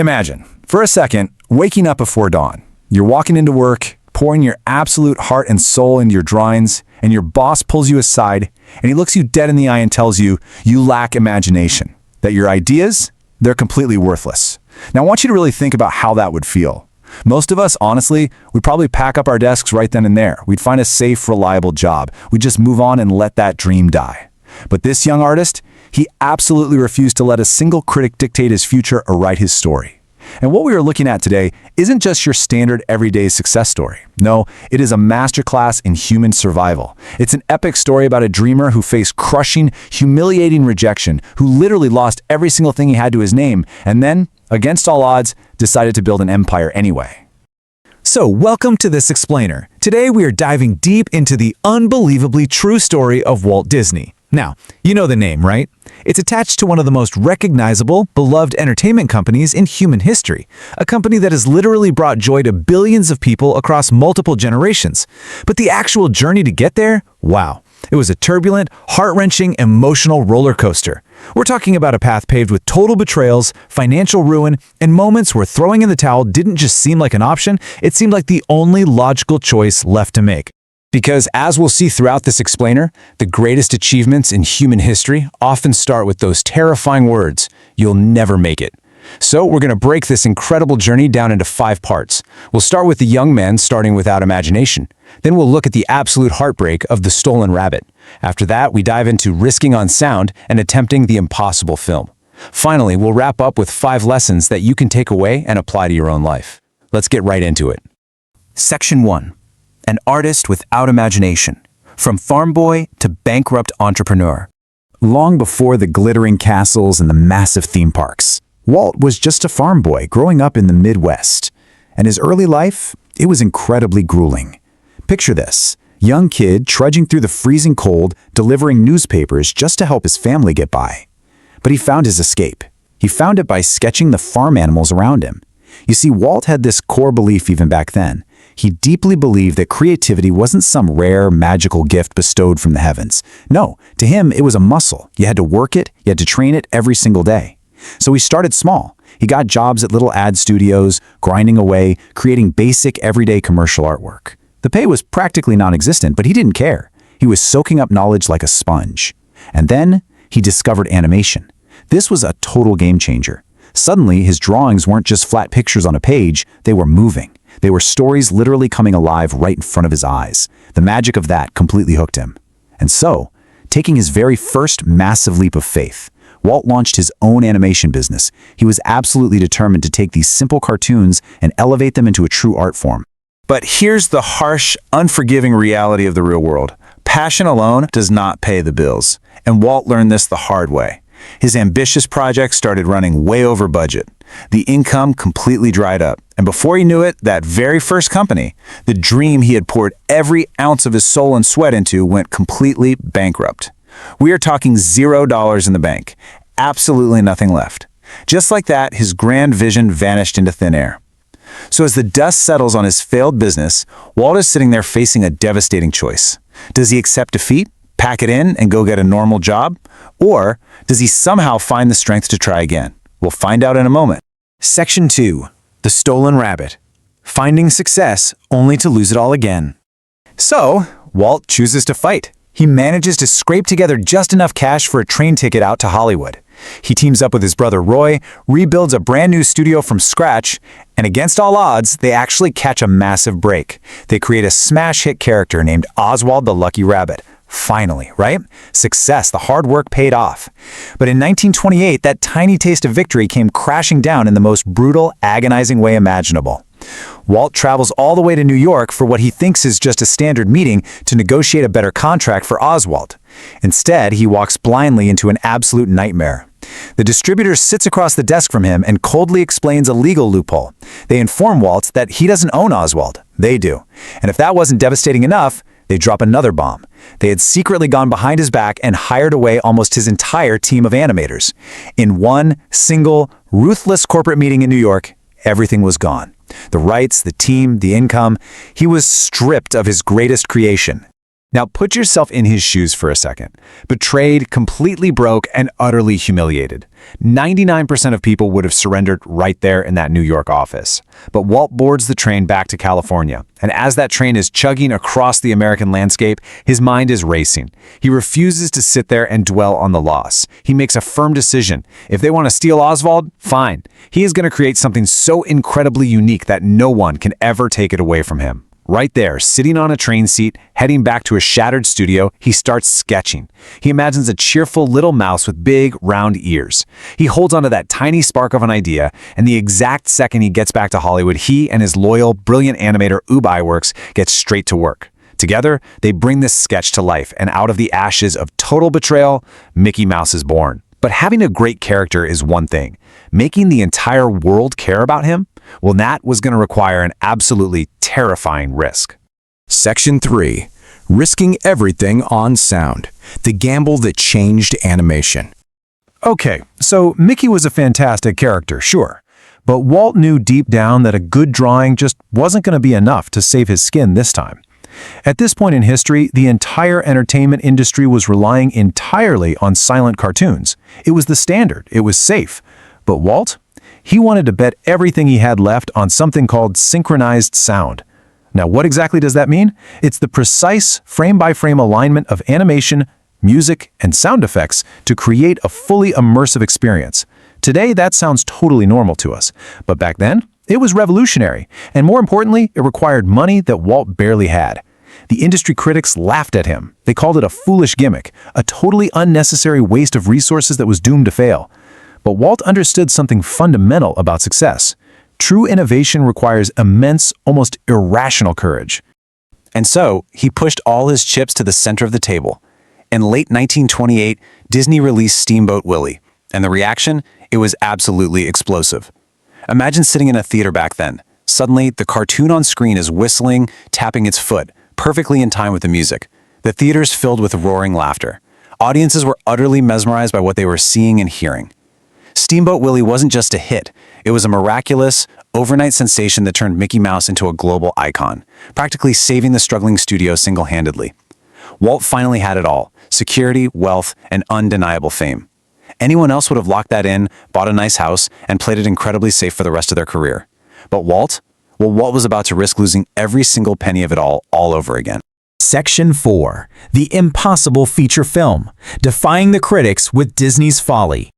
Imagine, for a second, waking up before dawn. You're walking into work, pouring your absolute heart and soul into your drawings, and your boss pulls you aside, and he looks you dead in the eye and tells you you lack imagination, that your ideas, they're completely worthless. Now, I want you to really think about how that would feel. Most of us, honestly, would probably pack up our desks right then and there. We'd find a safe, reliable job. We'd just move on and let that dream die. But this young artist, he absolutely refused to let a single critic dictate his future or write his story. And what we are looking at today isn't just your standard everyday success story. No, it is a masterclass in human survival. It's an epic story about a dreamer who faced crushing, humiliating rejection, who literally lost every single thing he had to his name, and then, against all odds, decided to build an empire anyway. So, welcome to This Explainer. Today we are diving deep into the unbelievably true story of Walt Disney. Now, you know the name, right? It's attached to one of the most recognizable, beloved entertainment companies in human history, a company that has literally brought joy to billions of people across multiple generations. But the actual journey to get there? Wow. It was a turbulent, heart-wrenching, emotional roller coaster. We're talking about a path paved with total betrayals, financial ruin, and moments where throwing in the towel didn't just seem like an option, it seemed like the only logical choice left to make. Because as we'll see throughout this explainer, the greatest achievements in human history often start with those terrifying words, "You'll never make it." So we're going to break this incredible journey down into 5 parts. We'll start with the young man starting without imagination. Then we'll look at the absolute heartbreak of the stolen rabbit. After that, we dive into risking on sound and attempting the impossible film. Finally, we'll wrap up with 5 lessons that you can take away and apply to your own life. Let's get right into it. Section 1. An artist without imagination. From farm boy to bankrupt entrepreneur. Long before the glittering castles and the massive theme parks, Walt was just a farm boy growing up in the Midwest. And his early life, it was incredibly grueling. Picture this, young kid trudging through the freezing cold, delivering newspapers just to help his family get by. But he found his escape. He found it by sketching the farm animals around him. You see, Walt had this core belief even back then. He deeply believed that creativity wasn't some rare, magical gift bestowed from the heavens. No, to him, it was a muscle. You had to work it, you had to train it every single day. So he started small. He got jobs at little ad studios, grinding away, creating basic, everyday commercial artwork. The pay was practically non-existent, but he didn't care. He was soaking up knowledge like a sponge. And then he discovered animation. This was a total game changer. Suddenly, his drawings weren't just flat pictures on a page, they were moving. They were stories literally coming alive right in front of his eyes. The magic of that completely hooked him. And so, taking his very first massive leap of faith, Walt launched his own animation business. He was absolutely determined to take these simple cartoons and elevate them into a true art form. But here's the harsh, unforgiving reality of the real world. Passion alone does not pay the bills. And Walt learned this the hard way. His ambitious projects started running way over budget. The income completely dried up. And before he knew it, that very first company, the dream he had poured every ounce of his soul and sweat into, went completely bankrupt. We are talking $0 in the bank. Absolutely nothing left. Just like that, his grand vision vanished into thin air. So as the dust settles on his failed business, Walt is sitting there facing a devastating choice. Does he accept defeat, pack it in, and go get a normal job? Or does he somehow find the strength to try again? We'll find out in a moment. Section 2. The Stolen Rabbit. Finding success only to lose it all again. So, Walt chooses to fight. He manages to scrape together just enough cash for a train ticket out to Hollywood. He teams up with his brother Roy, rebuilds a brand new studio from scratch, and against all odds, they actually catch a massive break. They create a smash hit character named Oswald the Lucky Rabbit. Finally, right? Success, the hard work paid off. But in 1928, that tiny taste of victory came crashing down in the most brutal, agonizing way imaginable. Walt travels all the way to New York for what he thinks is just a standard meeting to negotiate a better contract for Oswald. Instead, he walks blindly into an absolute nightmare. The distributor sits across the desk from him and coldly explains a legal loophole. They inform Walt that he doesn't own Oswald. They do. And if that wasn't devastating enough, they drop another bomb. They had secretly gone behind his back and hired away almost his entire team of animators. In one single, ruthless corporate meeting in New York, everything was gone. The rights, the team, the income. He was stripped of his greatest creation. Now put yourself in his shoes for a second. Betrayed, completely broke, and utterly humiliated. 99% of people would have surrendered right there in that New York office. But Walt boards the train back to California, and as that train is chugging across the American landscape, his mind is racing. He refuses to sit there and dwell on the loss. He makes a firm decision. If they want to steal Oswald, fine. He is going to create something so incredibly unique that no one can ever take it away from him. Right there, sitting on a train seat, heading back to a shattered studio, he starts sketching. He imagines a cheerful little mouse with big, round ears. He holds onto that tiny spark of an idea, and the exact second he gets back to Hollywood, he and his loyal, brilliant animator Ub Iwerks get straight to work. Together, they bring this sketch to life, and out of the ashes of total betrayal, Mickey Mouse is born. But having a great character is one thing. Making the entire world care about him? Well, that was going to require an absolutely terrifying risk. Section 3. Risking everything on sound. The gamble that changed animation. Okay, so Mickey was a fantastic character, sure. But Walt knew deep down that a good drawing just wasn't going to be enough to save his skin this time. At this point in history, the entire entertainment industry was relying entirely on silent cartoons. It was the standard, it was safe. But Walt? He wanted to bet everything he had left on something called synchronized sound. Now, what exactly does that mean? It's the precise frame-by-frame alignment of animation, music, and sound effects to create a fully immersive experience. Today, that sounds totally normal to us. But back then, it was revolutionary. And more importantly, it required money that Walt barely had. The industry critics laughed at him. They called it a foolish gimmick, a totally unnecessary waste of resources that was doomed to fail. But Walt understood something fundamental about success. True innovation requires immense, almost irrational courage. And so, he pushed all his chips to the center of the table. In late 1928, Disney released Steamboat Willie. And the reaction? It was absolutely explosive. Imagine sitting in a theater back then. Suddenly, the cartoon on screen is whistling, tapping its foot, perfectly in time with the music. The theater's filled with roaring laughter. Audiences were utterly mesmerized by what they were seeing and hearing. Steamboat Willie wasn't just a hit. It was a miraculous, overnight sensation that turned Mickey Mouse into a global icon, practically saving the struggling studio single-handedly. Walt finally had it all: security, wealth, and undeniable fame. Anyone else would have locked that in, bought a nice house, and played it incredibly safe for the rest of their career. But Walt? Well, Walt was about to risk losing every single penny of it all over again. Section 4. The impossible feature film. Defying the critics with Disney's folly.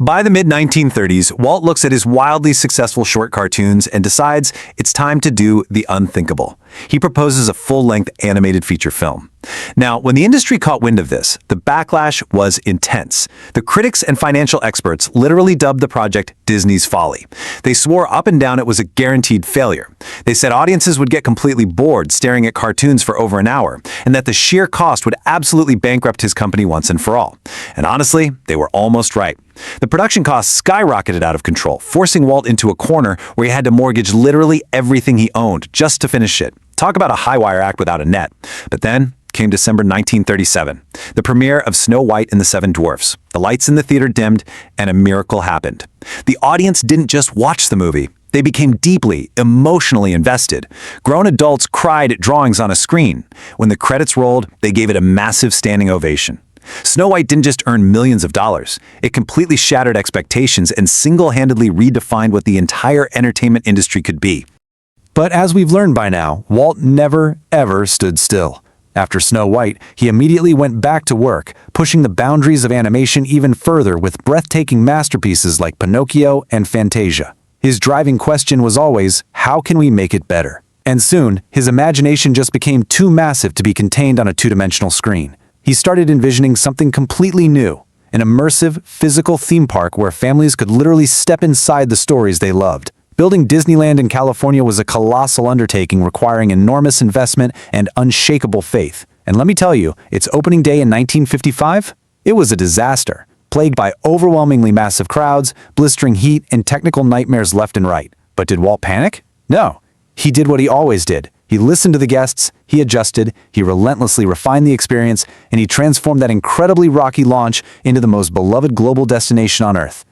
By the mid-1930s, Walt looks at his wildly successful short cartoons and decides it's time to do the unthinkable. He proposes a full-length animated feature film. Now, when the industry caught wind of this, the backlash was intense. The critics and financial experts literally dubbed the project Disney's folly. They swore up and down it was a guaranteed failure. They said audiences would get completely bored staring at cartoons for over an hour, and that the sheer cost would absolutely bankrupt his company once and for all. And honestly, they were almost right. The production costs skyrocketed out of control, forcing Walt into a corner where he had to mortgage literally everything he owned just to finish it. Talk about a high-wire act without a net. But then came December 1937, the premiere of Snow White and the Seven Dwarfs. The lights in the theater dimmed, and a miracle happened. The audience didn't just watch the movie. They became deeply, emotionally invested. Grown adults cried at drawings on a screen. When the credits rolled, they gave it a massive standing ovation. Snow White didn't just earn millions of dollars. It completely shattered expectations and single-handedly redefined what the entire entertainment industry could be. But as we've learned by now, Walt never, ever stood still. After Snow White, he immediately went back to work, pushing the boundaries of animation even further with breathtaking masterpieces like Pinocchio and Fantasia. His driving question was always, how can we make it better? And soon, his imagination just became too massive to be contained on a two-dimensional screen. He started envisioning something completely new, an immersive, physical theme park where families could literally step inside the stories they loved. Building Disneyland in California was a colossal undertaking requiring enormous investment and unshakable faith. And let me tell you, its opening day in 1955? It was a disaster, plagued by overwhelmingly massive crowds, blistering heat, and technical nightmares left and right. But did Walt panic? No. He did what he always did. He listened to the guests, he adjusted, he relentlessly refined the experience, and he transformed that incredibly rocky launch into the most beloved global destination on Earth.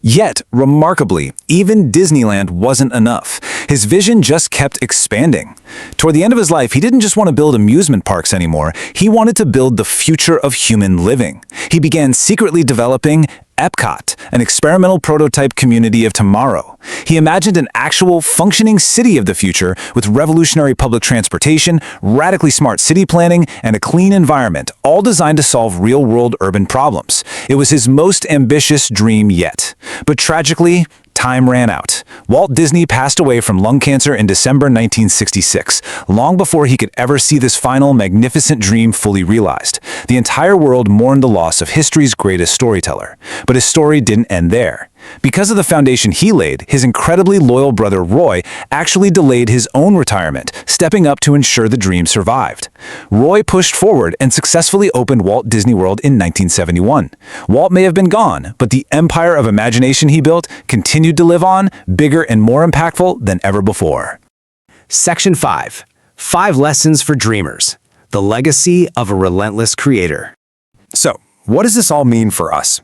Yet, remarkably, even Disneyland wasn't enough. His vision just kept expanding. Toward the end of his life, he didn't just want to build amusement parks anymore. He wanted to build the future of human living. He began secretly developing Epcot, an experimental prototype community of tomorrow. He imagined an actual functioning city of the future with revolutionary public transportation, radically smart city planning, and a clean environment, all designed to solve real-world urban problems. It was his most ambitious dream yet. But tragically, time ran out. Walt Disney passed away from lung cancer in December 1966, long before he could ever see this final, magnificent dream fully realized. The entire world mourned the loss of history's greatest storyteller. But his story didn't end there. Because of the foundation he laid, his incredibly loyal brother Roy actually delayed his own retirement, stepping up to ensure the dream survived. Roy pushed forward and successfully opened Walt Disney World in 1971. Walt may have been gone, but the empire of imagination he built continued to live on, bigger and more impactful than ever before. Section 5. 5 Lessons for Dreamers. The Legacy of a Relentless Creator. So, what does this all mean for us?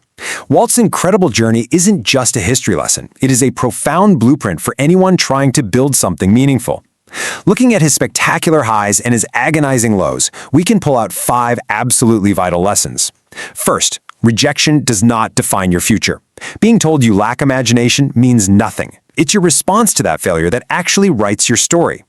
Walt's incredible journey isn't just a history lesson. It is a profound blueprint for anyone trying to build something meaningful. Looking at his spectacular highs and his agonizing lows, we can pull out 5 absolutely vital lessons. First, rejection does not define your future. Being told you lack imagination means nothing. It's your response to that failure that actually writes your story.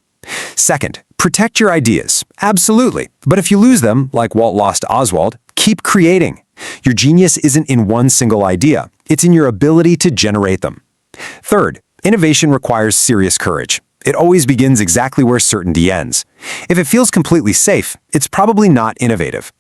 Second, protect your ideas. Absolutely. But if you lose them, like Walt lost Oswald, keep creating. Your genius isn't in one single idea. It's in your ability to generate them. Third, innovation requires serious courage. It always begins exactly where certainty ends. If it feels completely safe, it's probably not innovative.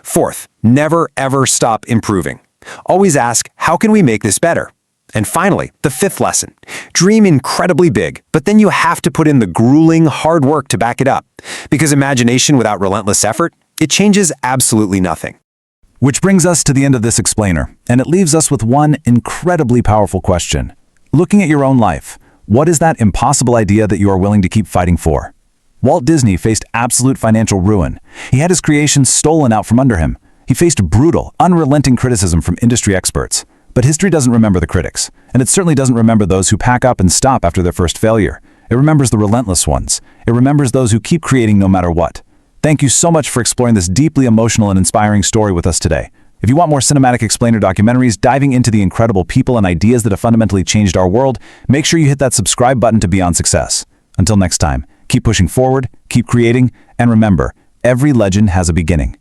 Fourth, never ever stop improving. Always ask, how can we make this better? And finally, the 5th lesson. Dream incredibly big, but then you have to put in the grueling, hard work to back it up. Because imagination without relentless effort, it changes absolutely nothing. Which brings us to the end of this explainer, and it leaves us with one incredibly powerful question. Looking at your own life, what is that impossible idea that you are willing to keep fighting for? Walt Disney faced absolute financial ruin. He had his creations stolen out from under him. He faced brutal, unrelenting criticism from industry experts. But history doesn't remember the critics, and it certainly doesn't remember those who pack up and stop after their first failure. It remembers the relentless ones. It remembers those who keep creating no matter what. Thank you so much for exploring this deeply emotional and inspiring story with us today. If you want more cinematic explainer documentaries diving into the incredible people and ideas that have fundamentally changed our world, make sure you hit that subscribe button to Beyond Success. Until next time, keep pushing forward, keep creating, and remember, every legend has a beginning.